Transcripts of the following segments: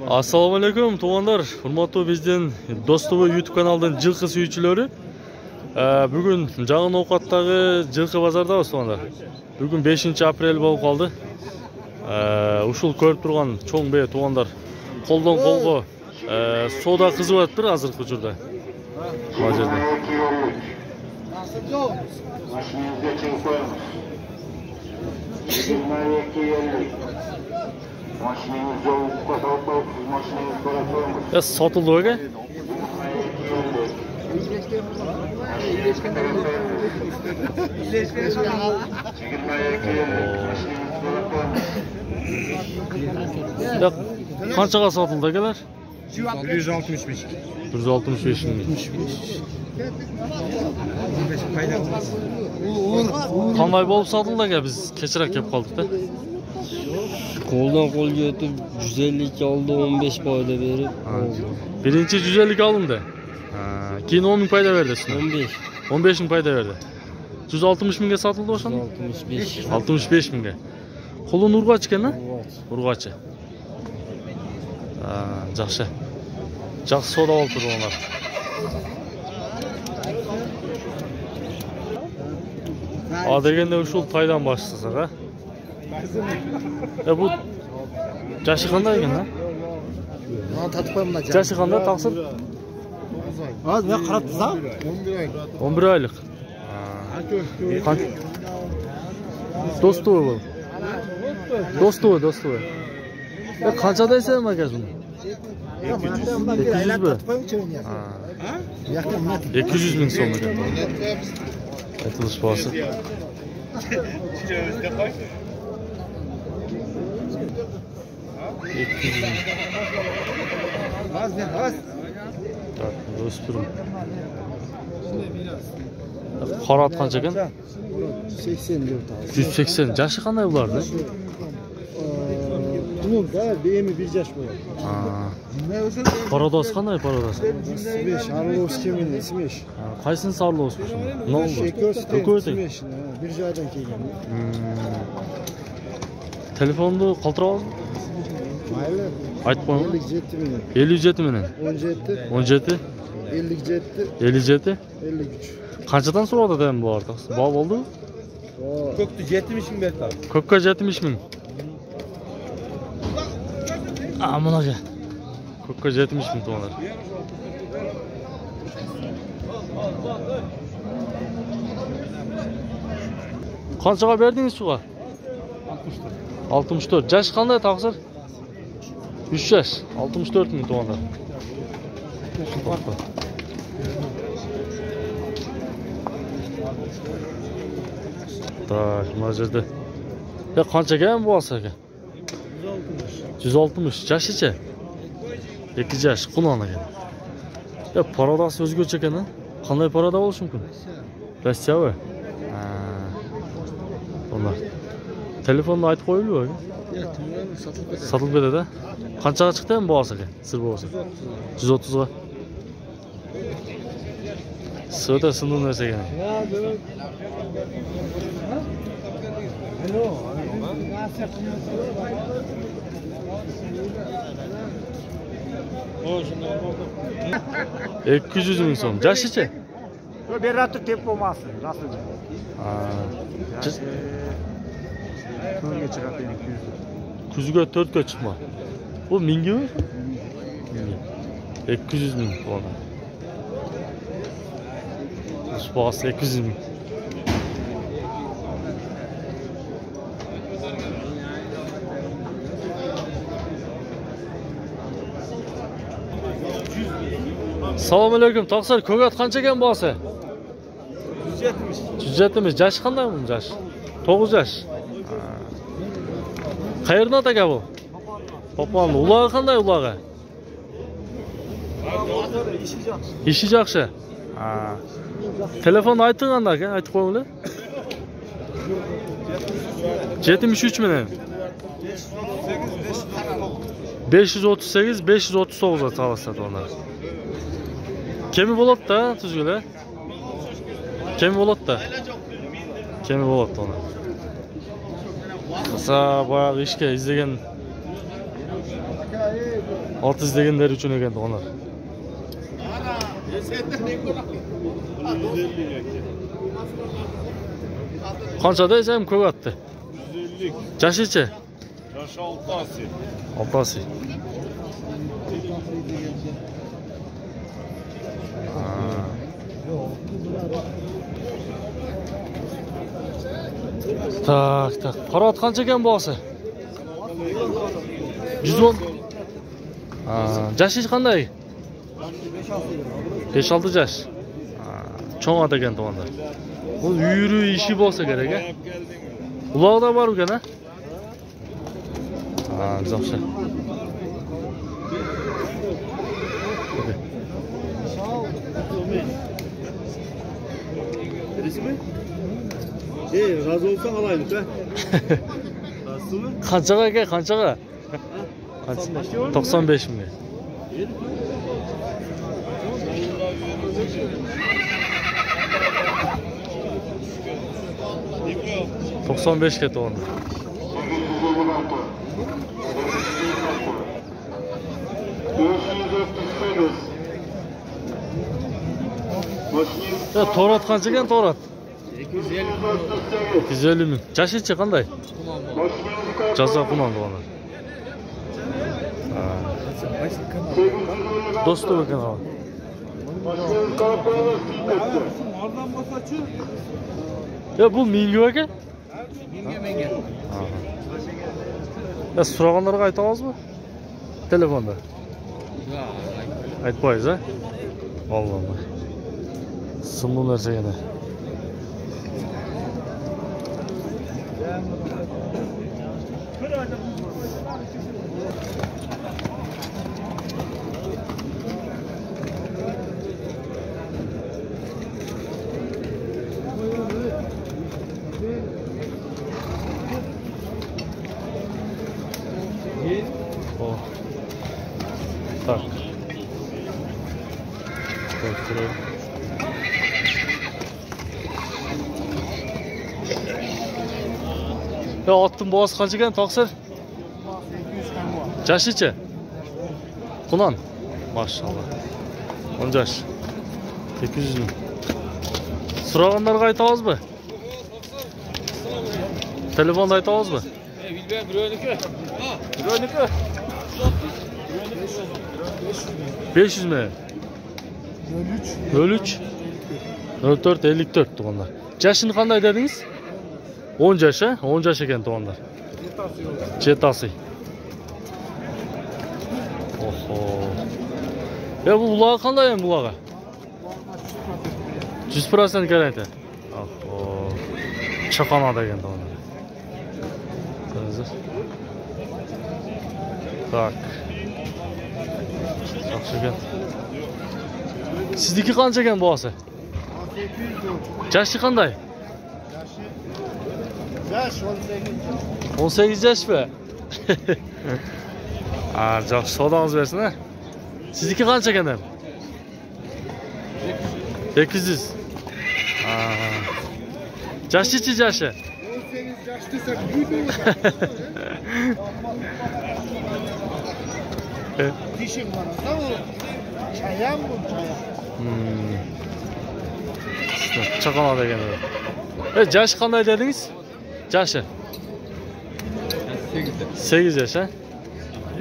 Assalamu alaikum tuğanlar. Hurmatlı bizden Dostovo YouTube kanalından жылқы сүйүүчүлөрү. Бүгүн жаңы оокаттагы жылқы базардабыз туғандар. Бүгүн 5 апрель болуп калды. Ушул көрүп турган чоң бээ туғандар колдон колго соода кызып атыптыр азыркы учурда. Мына жерде. Satıldı öyle. Ya kaçaga satıldı gelir? 165. 165 bin. Qanday bolup satıldı ge biz keçirek kep kaldık da. Koldan kol götüp 152 aldı 15 payda verip. Birinci 150 alındı. Keyin 10 bin payda verdi. 15 bin payda verdi. 160 binge satıldı oşan? 65 binge. Kolun urgaç eken ha? Urgaçı. Жақсы. Жақсы сода болып тұр олар. Дегенде ушул пайдан баштасак, а? Бу жашы кандай экен, а? Татып коем мына. Жашы кандай таксыр? Мен карап турсам, 11 айлык. Достуы бул. Достуы. Канча дейсең магазин? 200 бі? 200 bin сом екен. Айтылыш бағасы. 200 bin. Так, өспірім. Қарат қанша екен? 80 деп тағы. 180. Жашы қандай бұларды? Bunun da BM'i 1 yaş boyu. Parados qanday parados? Smesh, Arlovskiy meni Smesh. Qaysini Arlovskiy? Ne oldu? Eko'si Smesh, bir joydan kelgan. Telefonni qaltirib olding? Mayli. Aytib qo'ying. 57 meni. 57 meni. 17. 57. 53. Qanchadan so'radi ham bu ortiq? Bol bo'ldi? Ko'kda 70 ming berdi. Ko'kka 70 ming. Munaga. Ko'kka 70 ming to'g'rilar. Qanchaga berdingiz shuga? 64. Yash qanday taqsir? 3 yash. 64 ming to'g'rilar. Так, mana yerda. Ya qanchaga ham bu olsaga? 160. Yaşıca? 2 yaş. Kulağına gel. Ya paradası özgürce eken ha? Kanday parada oluşum kun? Rusya mı? Onlar. Telefonla ait koyuluyor ya? Satılıp ede de. Kançaga çıktı mı bu alsak ya? Sır bu olsa. 130'a. Sığda sınırın verse gene. O 200 bin so'm. Jashichi? Bu beratib tep bo'lmasin, rasmga. To'rtga chiqadi 200. Kuzuga 4ga chiqma. Bu mingimi? 200 bin bo'ldi. Spaß 200 bin. Assalomu alaykum. Taqsir, ko'kat qancha ekan bo'lsa? 170. Yash qanday bu yash? 9 yash. Qayerdan aka bu? Popon, ulog'i qanday ulog'i? Ishi yaxshi. Telefon ayting qanday aka? Aytib qo'yinglar. 73 ming. 538 539 ga çalasat onlar. Kemi bo'ladi da tuzgular. Kemi bo'ladi da. Kemi bo'ladi ona. Qasa boyagi ishga izlagan Ат іздегендер үшін екен туғандар. Қаншада есем көк атты? 150. Жашычы? Yaşı 6 asi. 6 asi. Так. Қара ат қанша екен бағасы? 110. Жашы қандай? 5-6 жаш. Чоң ат екен туғандар. Бұл үйірі іші болса керек, е? Ұлағы да бар екен, е? Жақсы. Resmi? Razı olsan alayım da. Razı mı? Қаншаға екен, қаншаға? 95 mi? ...95 kete oldu. Ya Torat qancha ekan Torat? 250 ming. Jashi-chi qanday? Jazo Qunonda ona. Do'stu ekan ha. Ya bu milyon ekan? Menga. Ya so'raganlarga ayta olasizmi? Telefonda. Aytmaysiz, ha? Vallahi. Sımlı narsa yana. Oh. Tak. Kontrol. Ya attım boğaz kaç ekan Toqsir? Jashi-chi? Qunon. Maşallah. 10 yaş. 800 ming. So'raganlarga ayta olasizmi? Telefonda ayta olasizmi? Bilmem birovniki. Birovniki. 500 mi? 03 04 54 tuğanlar. Yaşını qanday dediniz? 10 yaş, ha? 10 yaş ekan tuğanlar. Jetasi. Oho. Ya bu bulağı qanday ekan bulağı? 100% garanti. Oho. Chaqanada ekan tuğanlar. Tak. Yaxshi ekan. Sizniki qancha ekan boğası? 800. Yaşı qanday? Yaş 18. 18 yaş mı? Yaxshi savdoңiz bersin, ha? Sizniki qancha ekan? 800. Yaşı-chi yaşı? 18 yaş desek büyüdü. Dişim var. Tamam. Çayam bu çayam. Chaqanada ekan. Yaşı qanday dediniz? Yaşı? 8 yaş, ha?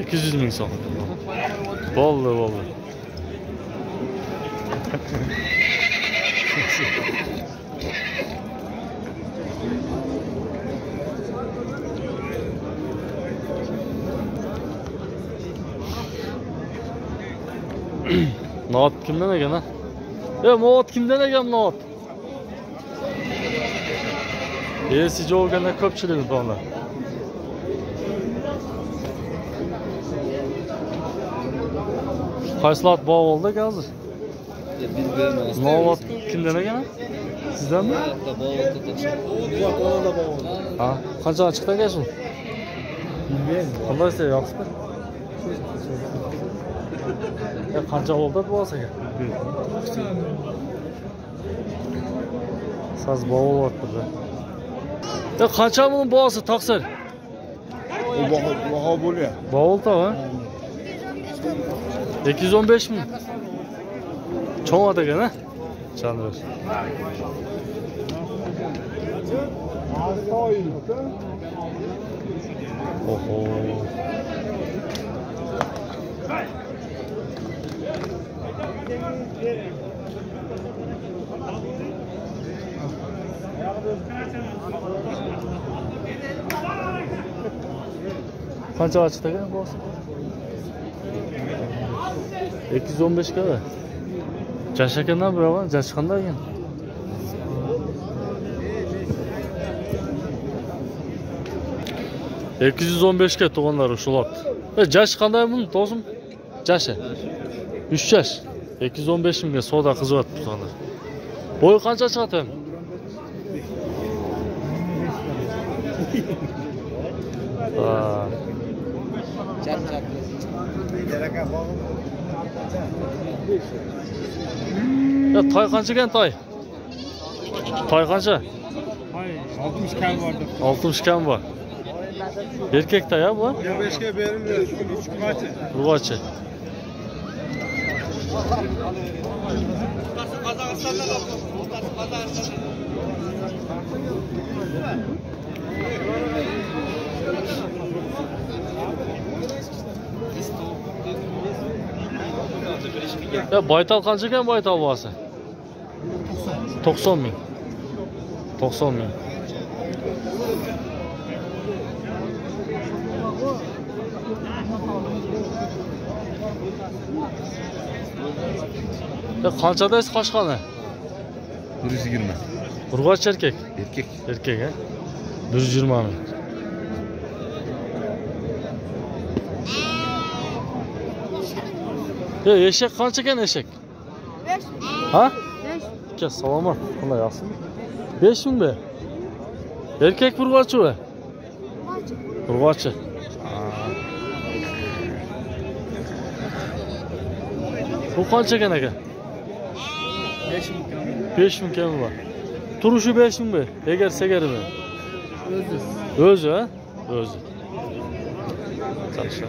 200 ming so'm. Bo'ldi. Noat kimden ekan, ha? Noat kimden ekan Noat? Esi jo'ganda ko'pchilik bo'ldi. Qaysilat bog' oldi hozir? Bilmem. Noat kimden ekan, ha? Sizdanmi? Ha, qanchaga chiqdi ekan shu? Bilmiyorum. Qanday sevyapsizmi? Ya qancha oldi bu olsa ekan? Saz bo'g'olyapti. Ya qancha bunun boğası Toqsir? Baha buluyor. Bo'g'oldi, ha? 215 mi? Çoğun adı gene. Canlar. Oho. Qancha ochdi ekan bu? 215 ga. Jash ekandan biroq, jash qanday ekan? $215 ga to'g'onlar ushlat. Jash qanday buni to'g'rim? Jashi. 3 yash. 215 mingga savdo qizyapti to'g'onlar. Bo'yi qancha chiqadi? Ya toy qancha ekan toy? Toy qancha? 60 kam vardı. 60 kam bor. Erkek toy ya bu? 25 ga berildi. 3 kumachi. Urg'ochi. Ya baytal qancha ekan baytal bo'lsa? 90 ming. 90 ming. Ya qanchadaysiz qo'shqani? 120. Urg'och erkek. Erkek. Erkek ha? 120 ming. Ya eshak qancha ekan eshak? 5. Ha? 5. Ke salomat. Qanday yaxshimi? 5 ming be. Erkek urg'ochi va? Urg'ochi. Bu qancha ekan aka? 5 ming kam. 5 ming kami bor. Turishi 5 ming be. Egar segarimi? O'zi ha? O'zi. Yaxshi.